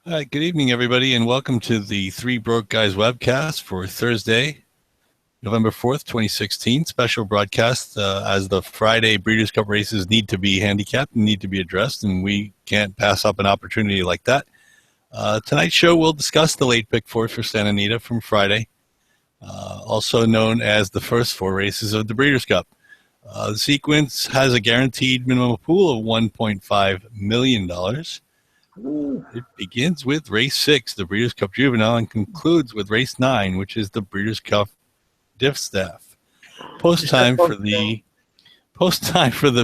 Hi, good evening, everybody, and welcome to the Three Broke Guys webcast for Thursday, November 4th, 2016. Special broadcast as the Friday Breeders' Cup races need to be handicapped and need to be addressed, and we can't pass up an opportunity like that. Tonight's show will discuss the late pick fourth for Santa Anita from Friday, also known as the first four races of the Breeders' Cup. The sequence has a guaranteed minimum pool of $1.5 million. It begins with race 6, the Breeders' Cup Juvenile, and concludes with race 9, which is the Breeders' Cup Distaff. Post time for the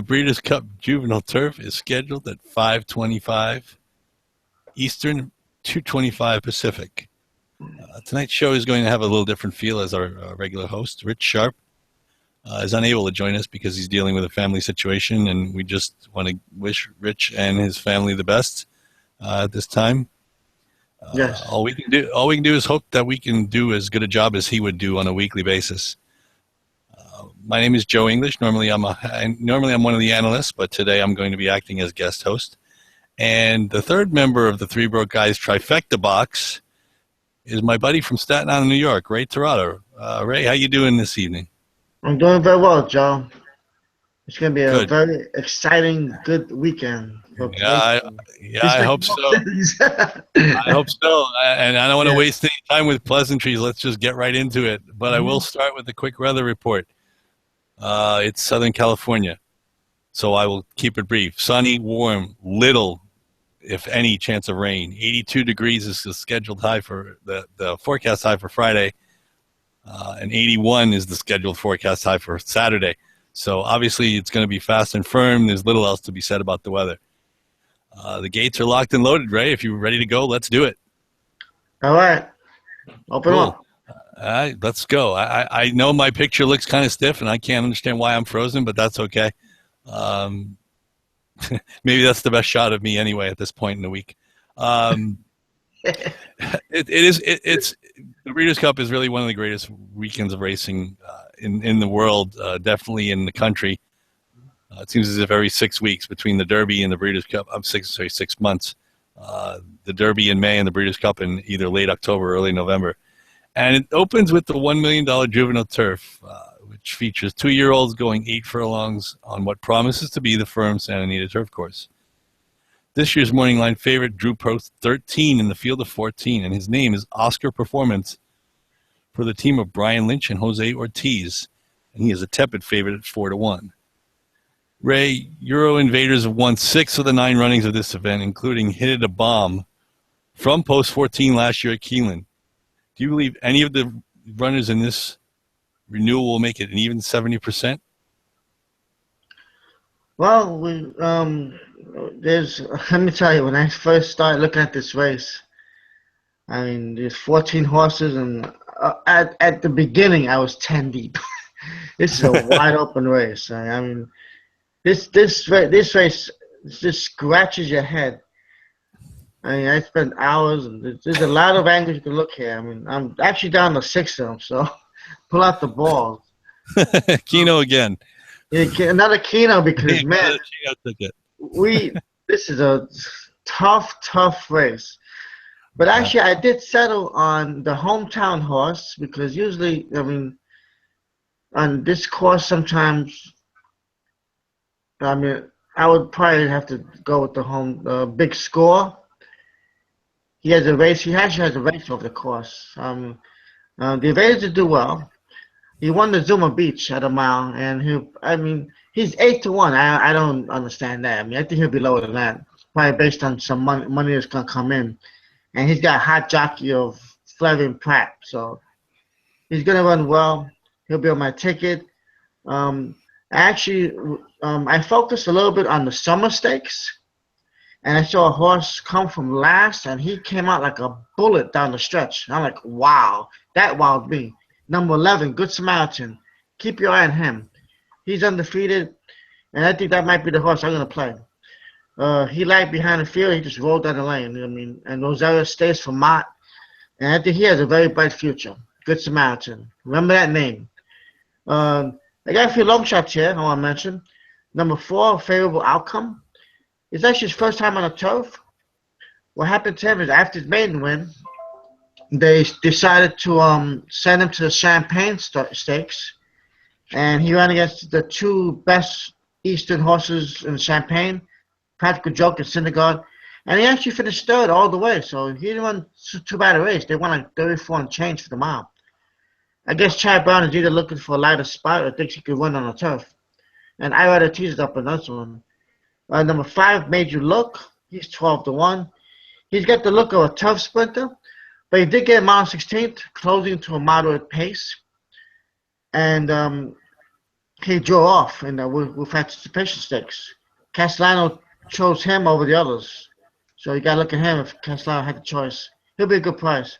Breeders' Cup Juvenile Turf is scheduled at 5:25 Eastern, 2:25 Pacific. Tonight's show is going to have a little different feel, as our regular host, Rich Sharp, is unable to join us because he's dealing with a family situation, and we just want to wish Rich and his family the best at this time. Yes. All we can do is hope that we can do as good a job as he would do on a weekly basis. My name is Joe English. Normally I'm one of the analysts, but today I'm going to be acting as guest host. And the third member of the Three Broke Guys trifecta box is my buddy from Staten Island, New York, Ray Tirado. Ray, how you doing this evening? I'm doing very well, Joe. It's going to be a Good. very exciting, good weekend. I hope so. I hope so. And I don't want to waste any time with pleasantries. Let's just get right into it. But I will start with a quick weather report. It's Southern California, so I will keep it brief. Sunny, warm, little, if any, chance of rain. 82 degrees is the scheduled high for the forecast high for Friday, and 81 is the scheduled forecast high for Saturday. So obviously it's going to be fast and firm. There's little else to be said about the weather. The gates are locked and loaded, Ray. If you're ready to go, let's do it. All right. Open up. All right, let's go. I know my picture looks kind of stiff, and I can't understand why I'm frozen, but that's okay. Maybe that's the best shot of me anyway at this point in the week. It's the Breeders' Cup is really one of the greatest weekends of racing in the world, definitely in the country. It seems as if every 6 weeks between the Derby and the Breeders' Cup, 6 months, the Derby in May and the Breeders' Cup in either late October or early November. And it opens with the $1 million Juvenile Turf, which features 2-year-olds going 8 furlongs on what promises to be the firm Santa Anita Turf Course. This year's morning line favorite drew post 13 in the field of 14, and his name is Oscar Performance for the team of Brian Lynch and Jose Ortiz, and he is a tepid favorite at 4-1. Ray, Euro Invaders have won 6 of the 9 runnings of this event, including Hit It a Bomb from post 14 last year at Keeneland. Do you believe any of the runners in this renewal will make it an even 70%? Well, let me tell you, when I first started looking at this race, I mean, there's 14 horses, and at the beginning, I was 10 deep. This is a wide open race. I mean, this race just scratches your head. I mean, I spent hours, and there's a lot of angles you can look here. I mean, I'm actually down to 6 of them, so pull out the balls. Keno again. Yeah, another Keno because, man, this is a tough race. But actually, I did settle on the hometown horse because usually, I mean, on this course sometimes, I mean, I would probably have to go with the Big Score. He actually has a race over the course. The Invaders did do well. He won the Zuma Beach at a mile, and he's 8-1. I don't understand that. I mean, I think he'll be lower than that. Probably based on some money that's gonna come in, and he's got a hot jockey of Flavin Pratt, so he's gonna run well. He'll be on my ticket. I focused a little bit on the summer stakes. And I saw a horse come from last, and he came out like a bullet down the stretch. And I'm like, wow, that wowed me. Number 11, Good Samaritan. Keep your eye on him. He's undefeated, and I think that might be the horse I'm going to play. He lagged behind the field. He just rolled down the lane. I mean, and Rosario stays for Mott, and I think he has a very bright future. Good Samaritan. Remember that name. I got a few long shots here I want to mention. Number 4, Favorable Outcome. It's actually his first time on a turf. what happened to him is after his maiden win, they decided to send him to the Champagne Stakes, and he ran against the two best Eastern horses in Champagne, Practical Joke and Syndergaard, and he actually finished third all the way. So he didn't run too bad a race. They won like 34 and change for the mile. I guess Chad Brown is either looking for a lighter spot or thinks he could win on the turf. And I rather teased up on this one. Number 5, Made You Look. He's 12-1. He's got the look of a tough sprinter, but he did get a mile 16th, closing to a moderate pace. And he drew off in the with anticipation stakes. Castellano chose him over the others. So you got to look at him if Castellano had the choice. He'll be a good price.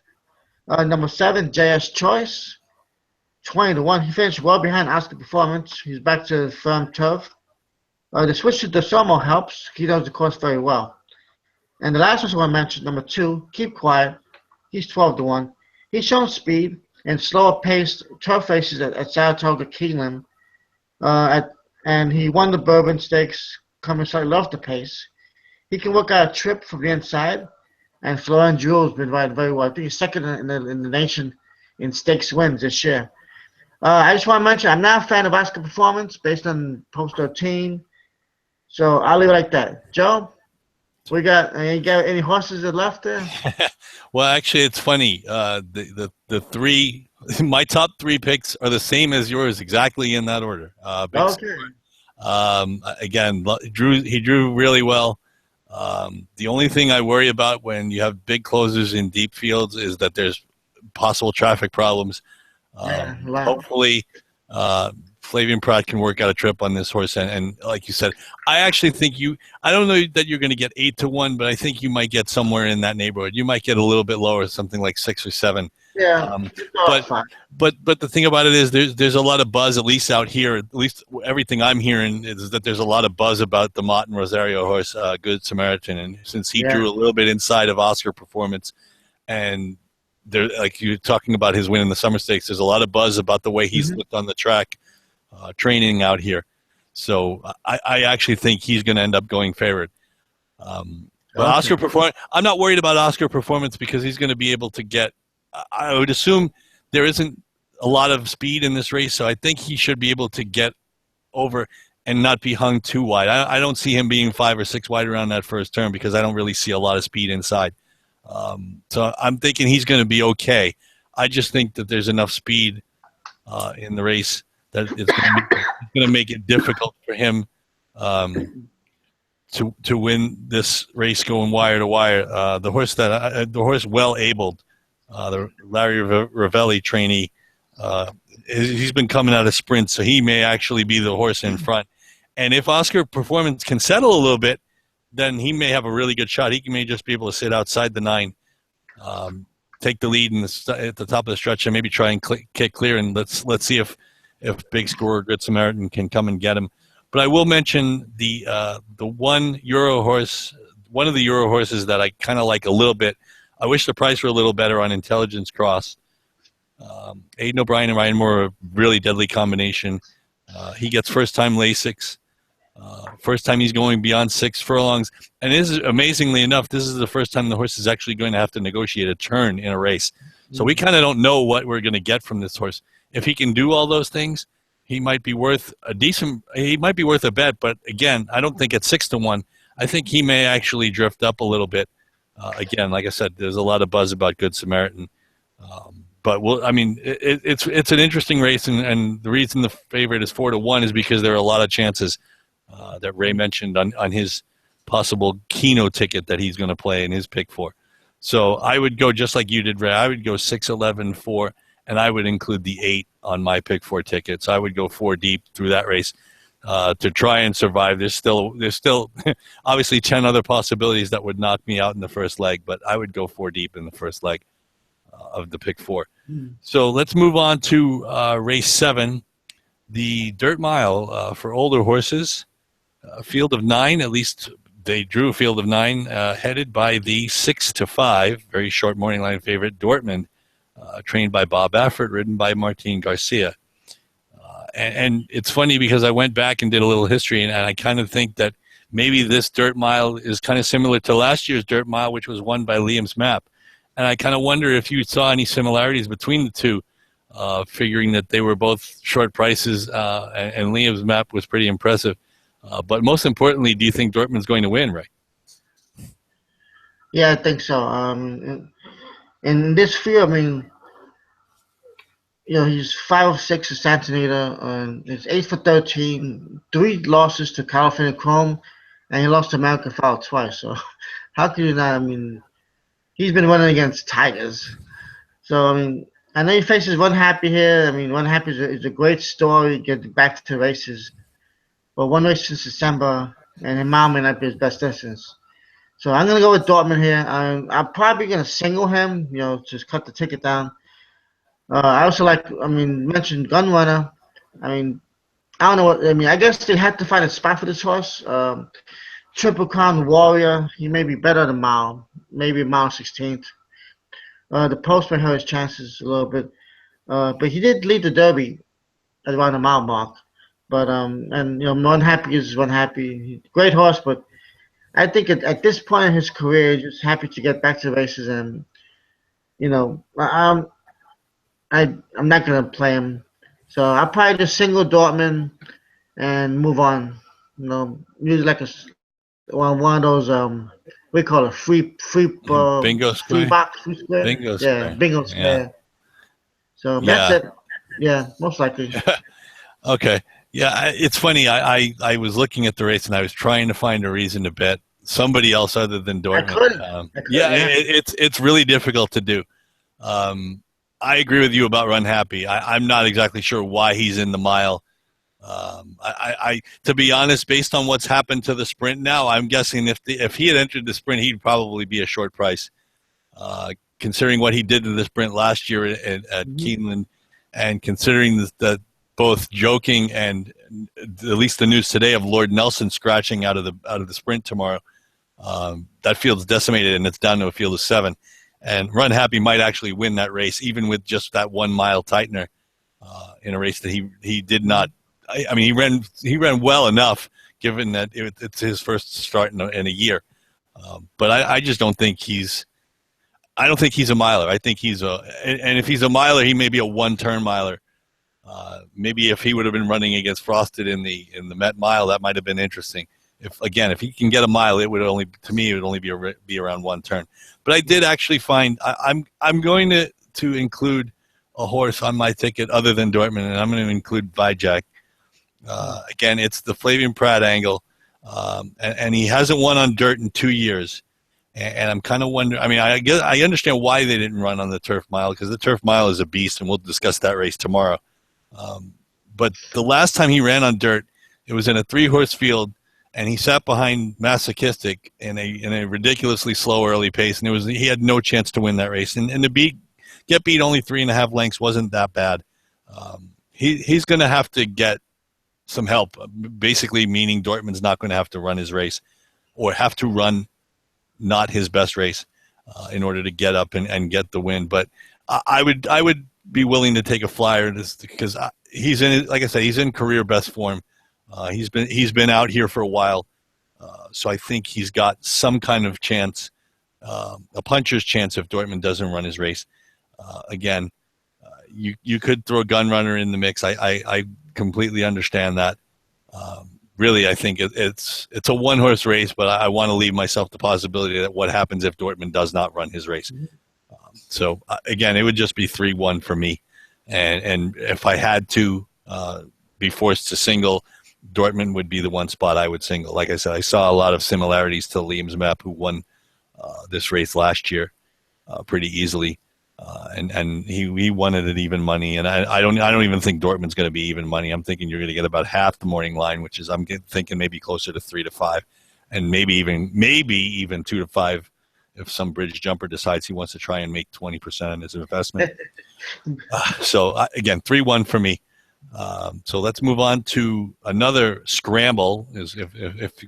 Number 7, JS Choice. 20-1. He finished well behind Oscar Performance. He's back to firm turf. The switch to DeSomo helps. He knows the course very well. And the last one I want to mention, number 2, Keep Quiet. He's 12-1. He's shown speed and slower paced turf races at Saratoga Keeneland. And he won the Bourbon Stakes coming slightly off the pace. He can work out a trip from the inside. And Florian Jewell has been riding very well. I think he's second in the nation in stakes wins this year. I just want to mention, I'm not a fan of Oscar Performance based on post 13. So I'll leave it like that. Joe, you got any horses that left there? Well, actually, it's funny. The three, my top 3 picks are the same as yours, exactly in that order. Okay. Again, he drew really well. The only thing I worry about when you have big closers in deep fields is that there's possible traffic problems. Hopefully, Flavian Pratt can work out a trip on this horse. And like you said, I actually think I don't know that you're going to get 8-1, but I think you might get somewhere in that neighborhood. You might get a little bit lower, something like 6 or 7. Yeah. But the thing about it is there's a lot of buzz, at least out here, at least everything I'm hearing is that there's a lot of buzz about the Mott and Rosario horse, Good Samaritan. And since he drew a little bit inside of Oscar Performance, and there, like you're talking about his win in the Summer Stakes, there's a lot of buzz about the way he's looked on the track, training out here. So I actually think he's going to end up going favorite. But Oscar Performance, I'm not worried about Oscar Performance because he's going to be able to get. I would assume there isn't a lot of speed in this race, so I think he should be able to get over and not be hung too wide. I don't see him being 5 or 6 wide around that first turn because I don't really see a lot of speed inside. So I'm thinking he's going to be okay. I just think that there's enough speed in the race that it's going to make it difficult for him to win this race going wire to wire. The horse well abled, the Larry Ravelli trainee, he's been coming out of sprints, so he may actually be the horse in front. And if Oscar Performance can settle a little bit, then he may have a really good shot. He may just be able to sit outside the 9, take the lead at the top of the stretch, and maybe try and kick clear. And let's see if Big Scorer Good Samaritan can come and get him. But I will mention the one of the Euro horses that I kind of like a little bit. I wish the price were a little better on Intelligence Cross. Aidan O'Brien and Ryan Moore are a really deadly combination. He gets first-time Lasix. First time he's going beyond 6 furlongs. And this is, amazingly enough, this is the first time the horse is actually going to have to negotiate a turn in a race. So we kind of don't know what we're going to get from this horse. If he can do all those things, he might be worth a bet. But again, I don't think at 6-1. I think he may actually drift up a little bit. Again, like I said, there's a lot of buzz about Good Samaritan. But it's an interesting race, and the reason the favorite is 4-1 is because there are a lot of chances that Ray mentioned on his possible Keno ticket that he's going to play in his pick 4. So I would go just like you did, Ray. I would go 6, 11, 4, and I would include the 8 on my pick 4 ticket. So I would go 4 deep through that race to try and survive. There's still obviously 10 other possibilities that would knock me out in the first leg, but I would go 4 deep in the first leg of the pick 4. So let's move on to race 7, the Dirt Mile for older horses. A field of 9, at least they drew a field of 9, headed by the 6-5, very short morning line favorite, Dortmund, trained by Bob Baffert, ridden by Martin Garcia. And it's funny because I went back and did a little history, and I kind of think that maybe this dirt mile is kind of similar to last year's dirt mile, which was won by Liam's Map. And I kind of wonder if you saw any similarities between the two, figuring that they were both short prices, and Liam's Map was pretty impressive. But most importantly, do you think Dortmund's going to win, Ray? Yeah, I think so. In this field, I mean, he's 5'6" a centimeter, and he's 8 for 13, 3 losses to California Chrome, and he lost to American Foul twice. So how can you not? I mean, he's been running against Tigers. So I mean, I know he faces One Happy here. I mean, One Happy is a great story, getting back to races. But one race since December, and his mile may not be his best distance. So I'm going to go with Dortmund here. I'm probably going to single him, just cut the ticket down. I also mentioned Gunrunner. I mean, I don't know what, I mean, I guess they had to find a spot for this horse. Triple Crown Warrior, he may be better than Mile, maybe Mile 16th. The postman hurt his chances a little bit. But he did lead the Derby at around the mile mark. But, One Happy is One Happy. Great horse, but I think at this point in his career, he's just happy to get back to the races. And, I'm not going to play him. So I'll probably just single Dortmund and move on. Use like one of those, we call it free bingo square. Free box, free square. Bingo square. Yeah, bingo square. Yeah. So that's it. Yeah, most likely. Okay. Yeah, it's funny. I was looking at the race and I was trying to find a reason to bet somebody else other than Dortmund. I could, it's really difficult to do. I agree with you about Run Happy. I'm not exactly sure why he's in the mile. To be honest, based on what's happened to the sprint now, I'm guessing if he had entered the sprint, he'd probably be a short price. Considering what he did in the sprint last year at Keeneland, and considering that both joking and at least the news today of Lord Nelson scratching out of the sprint tomorrow, that field's decimated and it's down to a field of 7. And Run Happy might actually win that race, even with just that 1 mile tightener in a race that he did not. I mean, he ran well enough, given that it's his first start in a year. But I just don't think he's. I don't think he's a miler. I think and if he's a miler, he may be a 1-turn miler. Maybe if he would have been running against Frosted in the Met Mile, that might have been interesting. If he can get a mile, it would only be around 1 turn. But I did actually find I'm going to include a horse on my ticket other than Dortmund, and I'm going to include Vijay. Again, it's the Flavian Pratt angle, and he hasn't won on dirt in 2 years. And I'm kind of wondering. I mean, I understand why they didn't run on the Turf Mile, because the Turf Mile is a beast, and we'll discuss that race tomorrow. But the last time he ran on dirt, it was in a 3-horse field, and he sat behind Masochistic in a ridiculously slow early pace, and he had no chance to win that race. And to get beat only 3.5 lengths wasn't that bad. He's going to have to get some help, basically meaning Dortmund's not going to have to run his race, or have to run not his best race in order to get up and get the win. But I would be willing to take a flyer because he's in, like I said, he's in career best form. He's been out here for a while, so I think he's got some kind of chance, a puncher's chance if Dortmund doesn't run his race. Again, you could throw Gunrunner in the mix. I completely understand that. Really, I think it's a 1-horse race, but I want to leave myself the possibility that what happens if Dortmund does not run his race. So again, it would just be 3-1 for me, and if I had to be forced to single, Dortmund would be the one spot I would single. Like I said, I saw a lot of similarities to Liam's Map, who won this race last year pretty easily, and he won it at even money. And I don't even think Dortmund's going to be even money. I'm thinking you're going to get about half the morning line, which is thinking maybe closer to 3 to 5, and maybe even 2 to 5 if some bridge jumper decides he wants to try and make 20% on his investment. So again, 3-1 for me. So let's move on to another scramble, if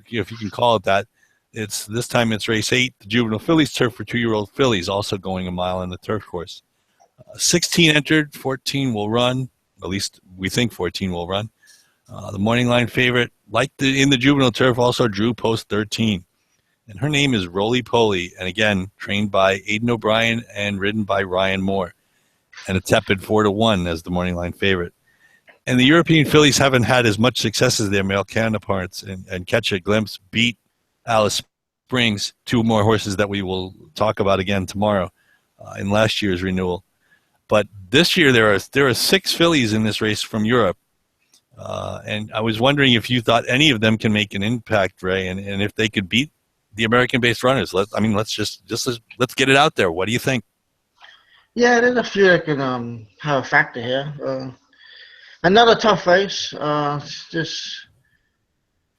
you can call it that. This time it's race 8, the Juvenile Fillies Turf for 2-year-old fillies, also going a mile in the turf course. 16 entered, 14 will run. At least we think 14 will run. The morning line favorite, like in the juvenile turf, also drew post 13. And her name is Roly Poly. And again, trained by Aidan O'Brien and ridden by Ryan Moore. And a tepid 4-1 as the morning line favorite. And the European fillies haven't had as much success as their male counterparts. And Catch a Glimpse beat Alice Springs, two more horses that we will talk about again tomorrow in last year's renewal. But this year there are 6 fillies in this race from Europe. And I was wondering if you thought any of them can make an impact, Ray, and if they could beat the American-based runners. Let's get it out there. What do you think? Yeah, there's a few that can have a factor here. Another tough race. Just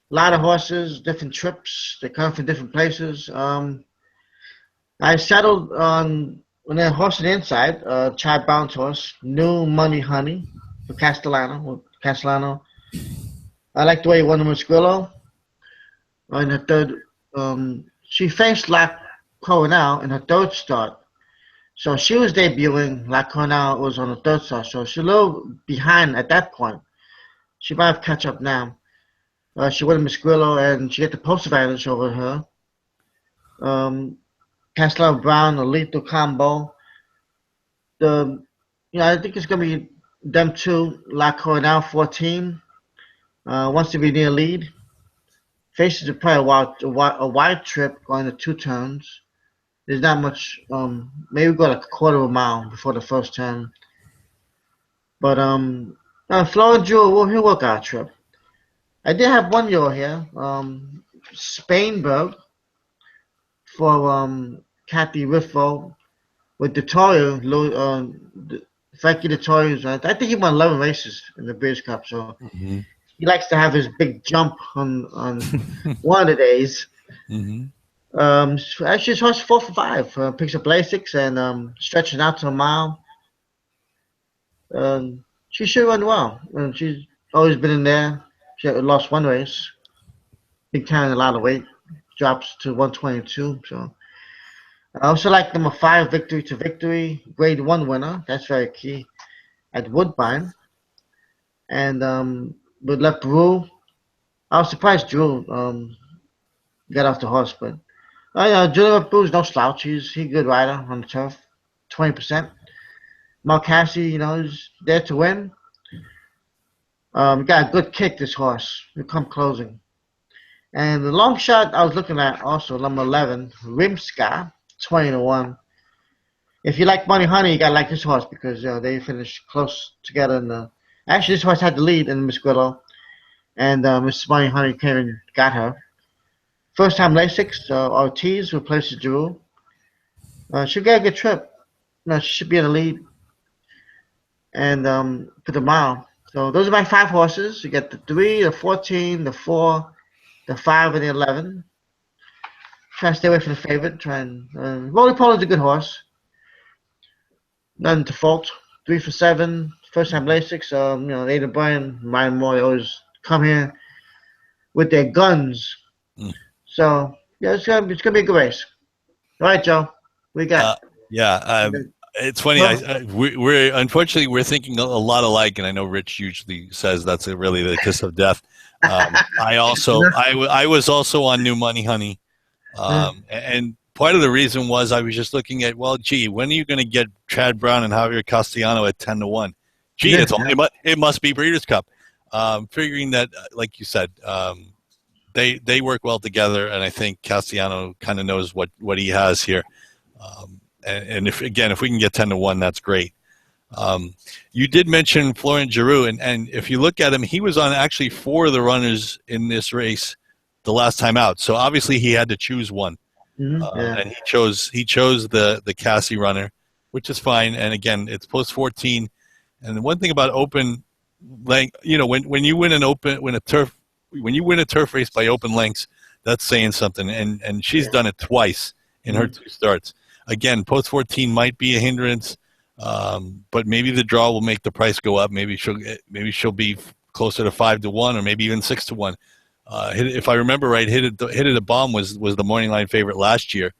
a lot of horses, different trips. They come from different places. I settled on when the horse on the inside, Chad Brown's horse, New Money Honey for Castellano. I like the way he won the Musquillo. In her third, she faced La Coronel in her third start. So she was debuting. La Coronel was on the third start. So she's a little behind at that point. She might have catch up now. She won the Musquillo and she get the post advantage over her. Castellano Brown, a lethal combo. I think it's gonna be them two. La Coronel 14. Wants to be near lead. Faces probably a wide trip going to 2 turns. There's not much. Maybe go like a quarter of a mile before the first turn. But Florida Jewel, he'll work out a trip. I did have one euro here. Spainberg for Kathy Riffo with Dettorio. Frankie Dettorio's. I think he won 11 races in the British Cup. So. Mm-hmm. He likes to have his big jump on one of the days. Mm-hmm. Actually, his horse 4 for 5. Picks up Lasix and stretching out to a mile. She should run well. She's always been in there. She lost 1 race. Been carrying a lot of weight. Drops to 122. So I also like number 5, Victory to Victory, Grade 1 winner. That's very key at Woodbine. And with left Drew, I was surprised Drew got off the horse, but Julian Brew's no slouch. He's a good rider on the turf, 20%. Mark Cassie, is there to win. Got a good kick, this horse. He'll come closing. And the long shot I was looking at also, number 11, Rimska, 20-1. If you like Money Honey, you got to like this horse because they finished close together in the. Actually, this horse had the lead in the Musquillo, and Miss Money Honey came and got her. First time Lasix, Ortiz replaces Giroux. She'll get a good trip. She should be in the lead. And for the mile. So those are my 5 horses. You get the 3, the 14, the 4, the 5, and the 11. Try to stay away from the favorite. Roly Poly's a good horse. Nothing to fault. 3 for 7. First time Lasix. Aidan O'Brien, Ryan Moore, they always come here with their guns. So yeah, it's gonna be a good race. All right, Joe, we got. It's funny. We're unfortunately we're thinking a lot alike, and I know Rich usually says that's really the kiss of death. I was also on New Money Honey, and part of the reason was I was just looking at, when are you going to get Chad Brown and Javier Castellano at 10-1? It must be Breeders' Cup. Figuring that, like you said, they work well together, and I think Castellano kind of knows what he has here. And if we can get 10-1, that's great. You did mention Florent Giroux, and if you look at him, he was on actually 4 of the runners in this race the last time out. So obviously he had to choose one, and he chose the Cassie runner, which is fine. And again, it's post 14. And the one thing about open length, when you win a turf race by open lengths, that's saying something. And she's done it twice in her 2 starts. Again, post 14 might be a hindrance, but maybe the draw will make the price go up. Maybe she'll be closer to 5-1, or maybe even 6-1. If I remember right, Hit It a Bomb was the morning line favorite last year.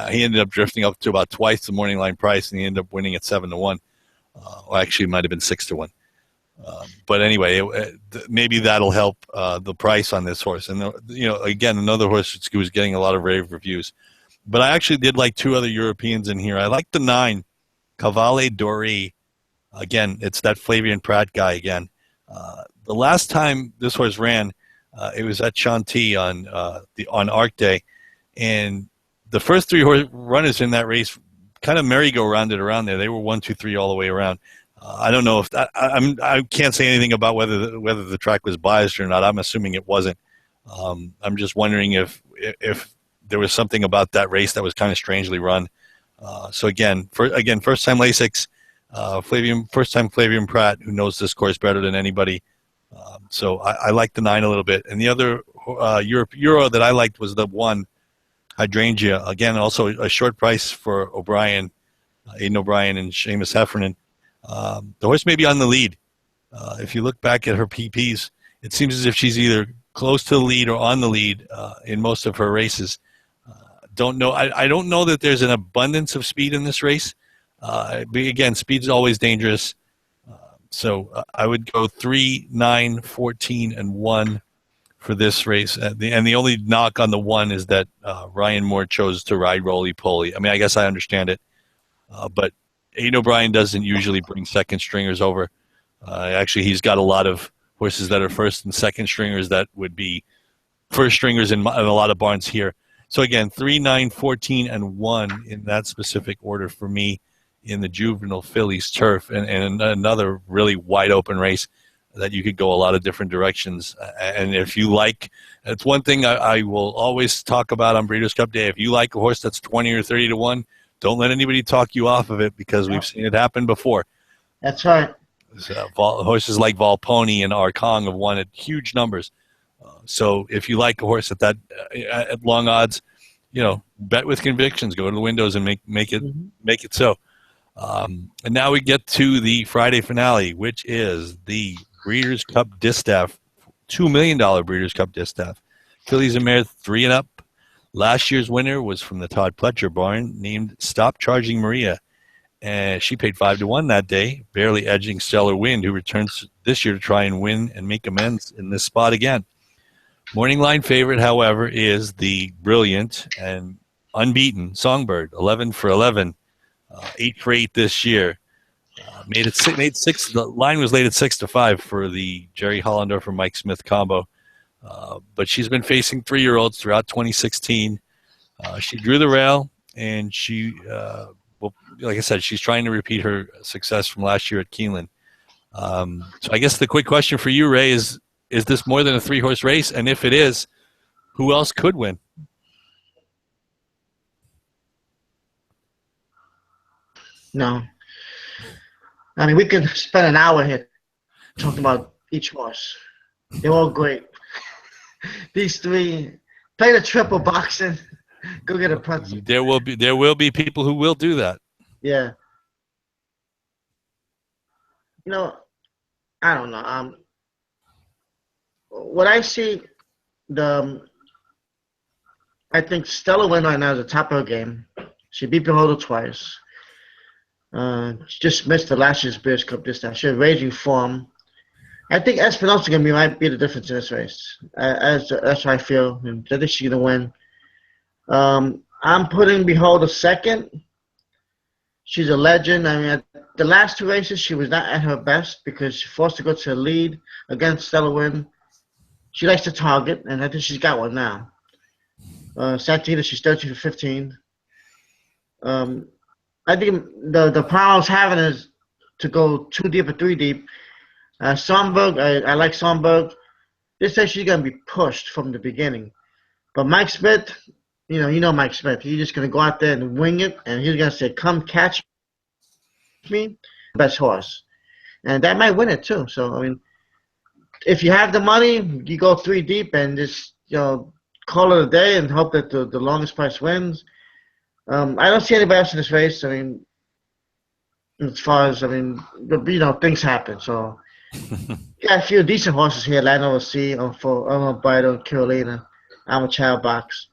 He ended up drifting up to about twice the morning line price, and he ended up winning at 7-1. Or actually, it might have been 6-1. But anyway, maybe that'll help the price on this horse. And again, another horse who's getting a lot of rave reviews. But I actually did like two other Europeans in here. I like the 9, Cavale Doré. Again, it's that Flavien Prat guy again. The last time this horse ran, it was at Chantilly on Arc Day, and the first 3 runners in that race kind of merry-go-rounded around there. They were 1, 2, 3 all the way around. I don't know if I can't say anything about whether the track was biased or not. I'm assuming it wasn't. I'm just wondering if there was something about that race that was kind of strangely run. So again, first time Lasix, first time Flavien Prat, who knows this course better than anybody. So I like the 9 a little bit. And the other Euro that I liked was the 1, Hydrangea. Again, also a short price for O'Brien, Aidan O'Brien and Seamus Heffernan. The horse may be on the lead. If you look back at her PPs, it seems as if she's either close to the lead or on the lead in most of her races. Don't know. I don't know that there's an abundance of speed in this race. Again, speed's always dangerous. So I would go 3, 9, 14, and 1 for this race. And the only knock on the 1 is that Ryan Moore chose to ride Roly Poly. I mean, I guess I understand it. But Aidan O'Brien doesn't usually bring second stringers over. Actually, he's got a lot of horses that are first and second stringers that would be first stringers in a lot of barns here. So again, 3, 9, 14, and 1 in that specific order for me in the juvenile fillies turf, and another really wide open race that you could go a lot of different directions. And if you like, it's one thing I will always talk about on Breeders' Cup Day. If you like a horse that's 20 or 30 to 1, don't let anybody talk you off of it, because we've seen it happen before. That's right. Horses like Volponi and Arkong have won at huge numbers. So if you like a horse at long odds, bet with convictions. Go to the windows and make it so. And now we get to the Friday finale, which is the Breeders' Cup Distaff, $2 million Breeders' Cup Distaff. Fillies and Mare 3 and up. Last year's winner was from the Todd Pletcher barn, named Stop Charging Maria. And she paid 5 to 1 that day, barely edging Stellar Wind, who returns this year to try and win and make amends in this spot again. Morning line favorite, however, is the brilliant and unbeaten Songbird, 11 for 11, 8 for 8 this year. Made 6. The line was laid at 6 to 5 for the Jerry Hollendorfer Mike Smith combo. But she's been facing 3-year-olds throughout 2016. She drew the rail, and she, like I said, she's trying to repeat her success from last year at Keeneland. So I guess the quick question for you, Ray, is this more than a 3-horse race? And if it is, who else could win? No. I mean, we could spend an hour here talking about each horse. They're all great. These 3, play the triple boxing, go get a pretzel. There will be people who will do that. Yeah. I don't know. What I see, I think Stella Wynn right now is the top of her game. She beat Beholder twice. She just missed the last year's Breeders' Cup this time. She had raging form. I think Espinosa might be the difference in this race. That's what I feel. And I think she's going to win. I'm putting Beholder second. She's a legend. I mean, the last 2 races, she was not at her best because she forced to go to the lead against Stella Wynn. She likes to target, and I think she's got one now. Santita, she's 13 for 15. I think the problem I was having is to go 2 deep or 3 deep. Songbird, I like Songbird. This says she's going to be pushed from the beginning. But Mike Smith, you know Mike Smith. He's just going to go out there and wing it, and he's going to say, come catch me, best horse. And that might win it, too. So, I mean, if you have the money, you go 3 deep and just, call it a day and hope that the longest price wins. I don't see anybody else in this race. I mean, as far as, things happen. So, got a few decent horses here. Landover Sea, Bido, Carolina, I'm a Child Box.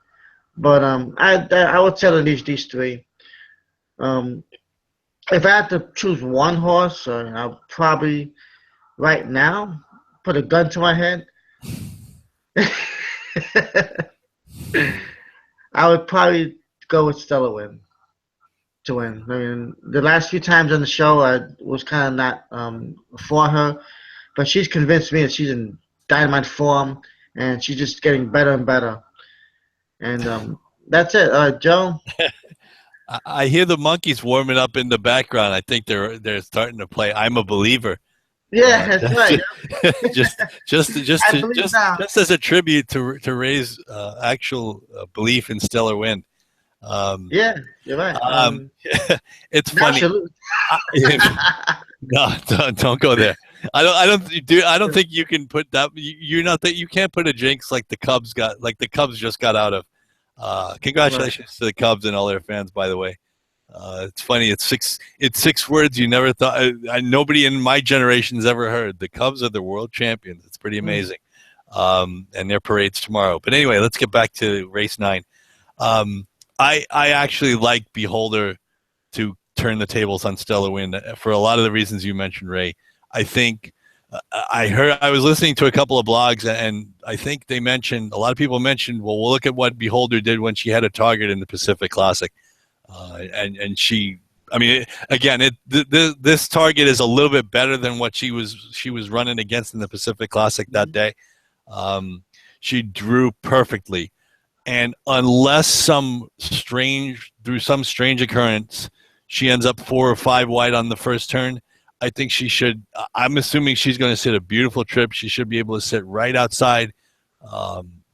But I would tell these 3. If I had to choose one horse, I'll probably right now, put a gun to my head, I would probably go with Stella Win to win. I mean, the last few times on the show, I was kind of not for her, but she's convinced me that she's in dynamite form, and she's just getting better and better. And that's it, Joe. I hear the monkeys warming up in the background. I think they're starting to play "I'm a Believer." Yeah, that's right. just just I believe now. just as a tribute to Ray's actual belief in Stellar Wind. Yeah, you're right. It's Now funny. she'll lose. No, don't go there. I don't think you can put that. You're not that you can't put a jinx like the Cubs just got out of. Congratulations to the Cubs and all their fans, by the way. It's funny. It's six words you never thought. Nobody in my generation's ever heard. The Cubs are the world champions. It's pretty amazing. And their parade's tomorrow. But anyway, let's get back to race 9. I actually like Beholder to turn the tables on Stellar Wind for a lot of the reasons you mentioned, Ray. I think I was listening to a couple of blogs, and I think a lot of people mentioned, well, we'll look at what Beholder did when she had a target in the Pacific Classic. And she, I mean, this target is a little bit better than what she was running against in the Pacific Classic that day. She drew perfectly. And unless through some strange occurrence, she ends up 4 or 5 wide on the first turn, I think she should. I'm assuming she's going to sit a beautiful trip. She should be able to sit right outside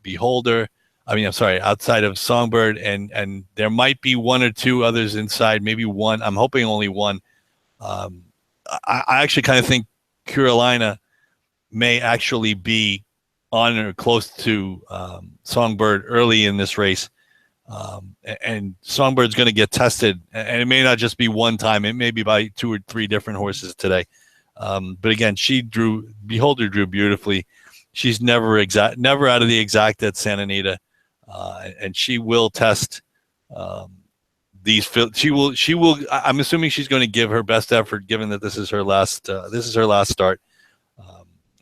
Beholder. Outside of Songbird, and there might be 1 or 2 others inside, maybe 1. I'm hoping only 1. I actually kind of think Carolina may actually be on or close to Songbird early in this race. And Songbird's going to get tested, and it may not just be one time. It may be by 2 or 3 different horses today. But again, Beholder drew beautifully. She's never out of the exact at Santa Anita, and she will test these. She will. I'm assuming she's going to give her best effort, given that this is her last. This is her last start.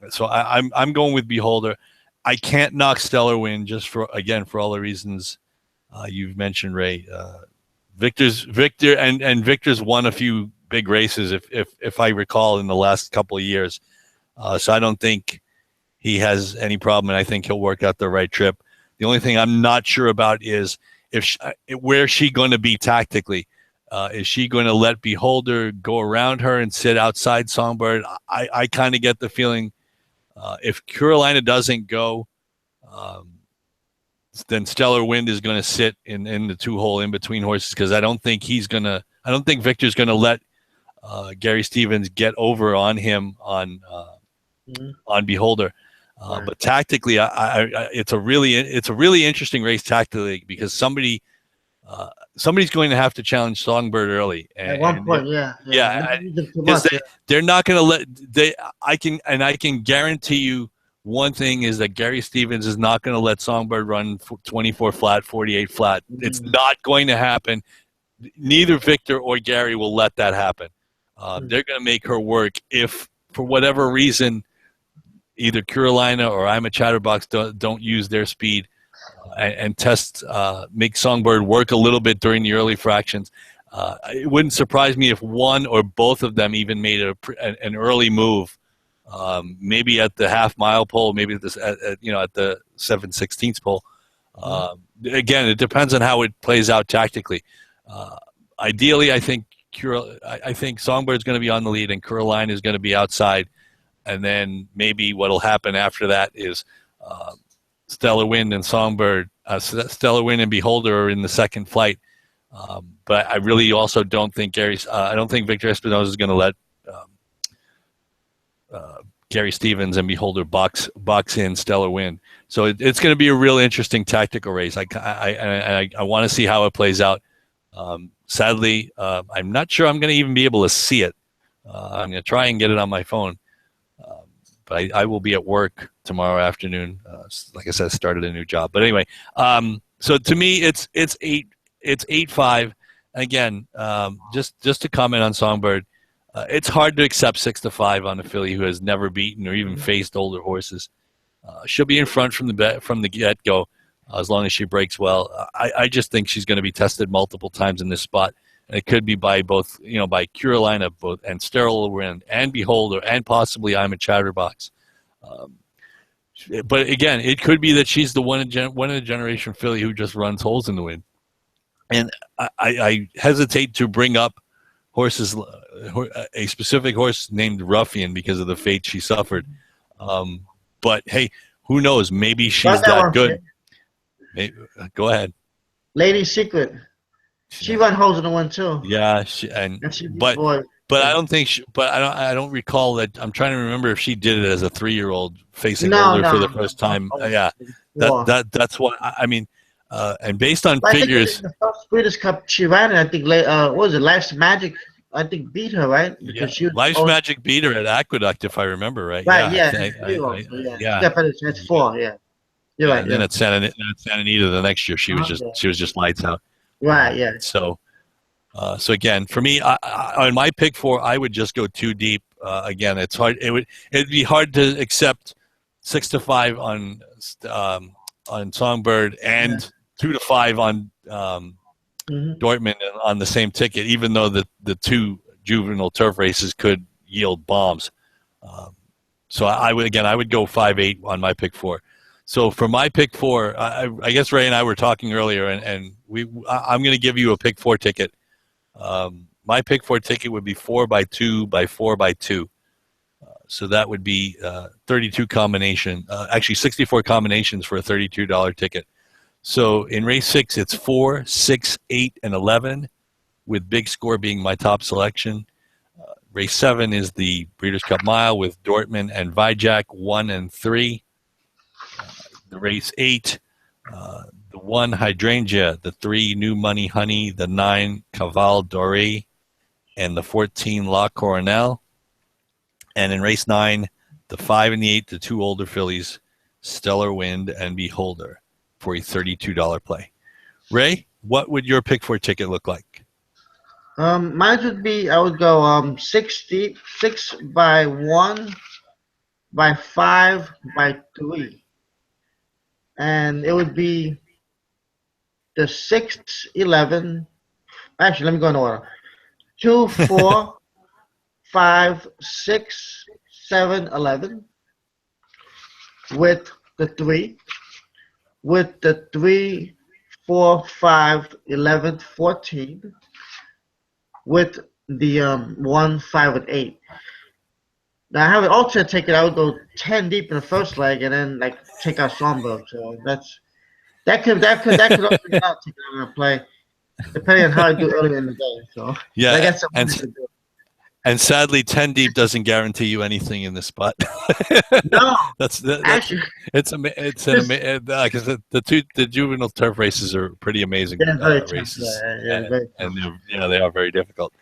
So I'm going with Beholder. I can't knock Stellar Wind just for all the reasons you've mentioned, Ray. Victor's won a few big races, if I recall, in the last couple of years. So I don't think he has any problem, and I think he'll work out the right trip. The only thing I'm not sure about is where's she going to be tactically. Is she going to let Beholder go around her and sit outside Songbird? I kind of get the feeling if Carolina doesn't go, then Stellar Wind is going to sit in the 2-hole in between horses, because I don't think Victor's going to let Gary Stevens get over on him on Beholder. Right. But tactically, it's a really interesting race tactically, because somebody's going to have to challenge Songbird early. At one point, they're not going to let. I can guarantee you one thing is that Gary Stevens is not going to let Songbird run 24 flat, 48 flat. Mm-hmm. It's not going to happen. Neither Victor or Gary will let that happen. They're going to make her work if, for whatever reason, either Carolina or I'm a Chatterbox don't use their speed and make Songbird work a little bit during the early fractions. It wouldn't surprise me if one or both of them even made an early move, maybe at the half-mile pole, maybe at the 7/16 pole. Again, it depends on how it plays out tactically. Ideally, I think Songbird's going to be on the lead and Carolina is going to be outside. And then maybe what'll happen after that is Stellar Wind and Stellar Wind and Beholder are in the second flight. But I really also don't think I don't think Victor Espinosa is going to let Gary Stevens and Beholder box in Stellar Wind. So it's going to be a real interesting tactical race. I want to see how it plays out. Sadly, I'm not sure I'm going to even be able to see it. I'm going to try and get it on my phone. But I will be at work tomorrow afternoon. Like I said, I started a new job. But anyway, so to me, it's 8-5. Again, just to comment on Songbird, It's hard to accept 6-5 on a filly who has never beaten or even faced older horses. She'll be in front from the get go, as long as she breaks well. I just think she's going to be tested multiple times in this spot, and it could be by both, by Carolina, both and Sterile Wind and Beholder, and possibly I'm a Chatterbox. But again, it could be that she's the one in a generation filly who just runs holes in the wind. And I hesitate to bring up horses, a specific horse named Ruffian, because of the fate she suffered. But hey, who knows? Maybe she's that good. Maybe, go ahead. Lady Secret. She run holes in the one too. Yeah, but I don't think. I don't recall that. I'm trying to remember if she did it as a 3-year-old facing older for the first time. Yeah, that's what I mean. And based on figures, the first Breeders' Cup she ran, I think. What was it? Life's Magic, I think, beat her, right? Because Life's Magic beat her at Aqueduct, if I remember right. Right. Yeah. That's 4. Yeah. You're right. And then at Santa Anita the next year, she was just lights out. Right. Yeah. So again, for me, on my pick 4, I would just go too deep. Again, it's hard. It'd be hard to accept 6-5 on Songbird and 2-5 on Dortmund on the same ticket, even though the 2 juvenile turf races could yield bombs. So I would go 5-8 on my pick 4. So for my pick 4, I guess Ray and I were talking earlier, and I'm going to give you a pick 4 ticket. My pick 4 ticket would be 4x2 by 4x2. So that would be 32 combination, actually 64 combinations for a $32 ticket. So in race 6, it's 4, 6, 8, and 11, with Big Score being my top selection. Race 7 is the Breeders' Cup Mile with Dortmund and Vijak 1 and 3. The race 8, the 1 Hydrangea, the 3 New Money Honey, the 9 Caval Doré, and the 14 La Coronel. And in race 9, the 5 and the 8, the 2 older fillies, Stellar Wind and Beholder, for a $32 play. Ray, what would your pick 4 ticket look like? Mine would be, I would go 6 deep, 6 by 1 by 5 by 3. And it would be the 6, 11. Actually, let me go in order. 2, 4, 5, 6, 7, 11. With the 3. With the 3, 4, 5, 11, 14. With the 1, 5, and 8. Now I have an alternate ticket. I would go 10 deep in the first leg, and then take out Songbird. So that could also be another ticket I'm gonna play, depending on how I do early in the day. So yeah, I got something to do. And sadly, 10 deep doesn't guarantee you anything in this spot. No, actually, it's like I said, the juvenile turf races are pretty amazing races, and they are very difficult.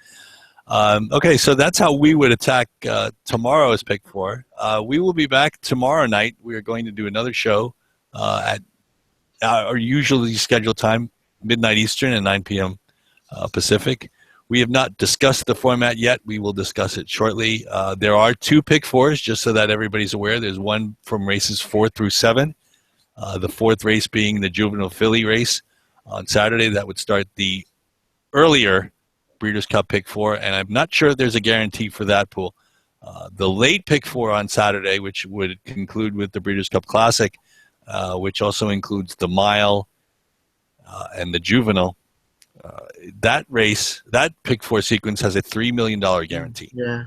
Okay, so that's how we would attack tomorrow's pick 4. We will be back tomorrow night. We are going to do another show at our usually scheduled time, midnight Eastern and 9 p.m. Pacific. We have not discussed the format yet. We will discuss it shortly. There are 2 pick 4s, just so that everybody's aware. There's one from races 4 through 7. The 4th race being the juvenile filly race on Saturday. That would start the earlier Breeders' Cup pick 4, and I'm not sure there's a guarantee for that pool. The late pick 4 on Saturday, which would conclude with the Breeders' Cup Classic, which also includes the mile and the juvenile. That race, that pick 4 sequence has a $3 million guarantee. Yeah.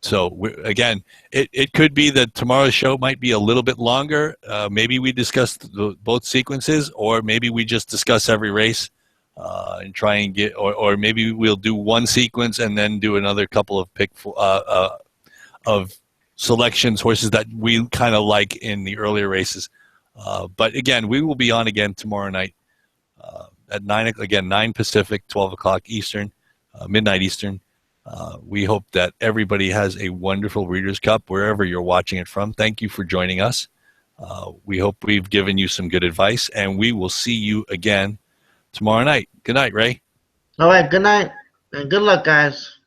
So again, it could be that tomorrow's show might be a little bit longer. Maybe we discuss both sequences, or maybe we just discuss every race. And try and get, or maybe we'll do one sequence and then do another couple of of selections, horses that we kind of like in the earlier races. But again, we will be on again tomorrow night at 9 Pacific, 12 o'clock Eastern, midnight Eastern. We hope that everybody has a wonderful Breeders' Cup wherever you're watching it from. Thank you for joining us. We hope we've given you some good advice, and we will see you again tomorrow night. Good night, Ray. All right, good night, and good luck, guys.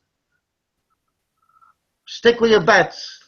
stick with your bets.